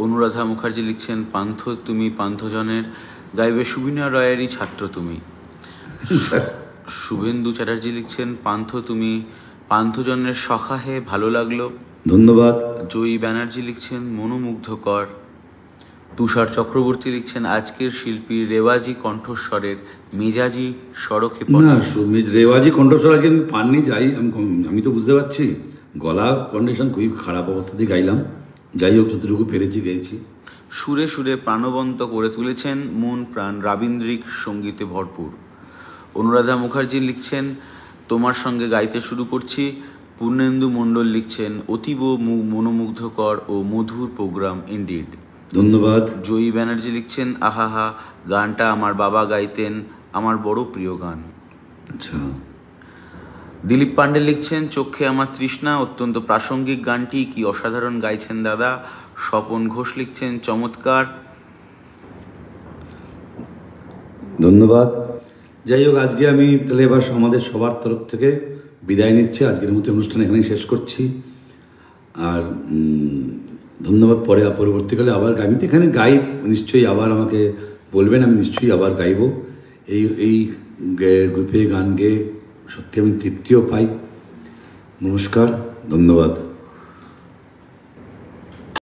অনুরাধা মুখার্জি লিখছেন পান্থ তুমি পান্থজনের গাইবে সুবিনয় রয়েরই ছাত্র তুমি। শুভেন্দু চ্যাটার্জি লিখছেন পান্থ তুমি পান্থজনের সখা হে ভালো লাগলো। ধন্যবাদ। জয়ী ব্যানার্জি লিখছেন মনোমুগ্ধকর। তুষার চক্রবর্তী লিখছেন আজকের শিল্পী রেওয়াজি কণ্ঠস্বরের মেজাজি সড়কে না রেওয়াজি কণ্ঠস্বর আজকে পাননি যাই আমি তো বুঝতে পারছি গলা কন্ডিশন খুবই খারাপ অবস্থাতেই গাইলাম, যাই হোক যতটুকু পেরেছি গেয়েছি। সুরে সুরে প্রাণবন্ত করে তুলেছেন মন প্রাণ রাবীন্দ্রিক সঙ্গীতে ভরপুর। অনুরাধা মুখার্জি লিখছেন তোমার সঙ্গে গাইতে শুরু করছি। পূর্ণেন্দু মণ্ডল লিখছেন অতীব মনোমুগ্ধকর ও মধুর প্রোগ্রাম ইনডিড। ধন্যবাদ। জয়ী ব্যানার্জি লিখছেন আহাহা গানটা আমার বাবা গাইতেন, আমার বড় প্রিয় গান। আচ্ছা। দিলীপ পান্ডে লিখছেন চোখে আমার তৃষ্ণা অত্যন্ত প্রাসঙ্গিক গানটি কি অসাধারণ গাইছেন দাদা। স্বপন ঘোষ লিখছেন চমৎকার। ধন্যবাদ। যাই হোক আজকে আমি তাহলে এবার আমাদের সবার তরফ থেকে বিদায় নিচ্ছি, আজকের মতো অনুষ্ঠান এখানেই শেষ করছি। আর ধন্যবাদ। পরবর্তীকালে আবার আমি তো এখানে গাই, নিশ্চয়ই আবার আমাকে বলবেন, আমি নিশ্চয়ই আবার গাইব। এই গ্রুপে গান গেয়ে সত্যি আমি তৃপ্তিও পাই। নমস্কার, ধন্যবাদ।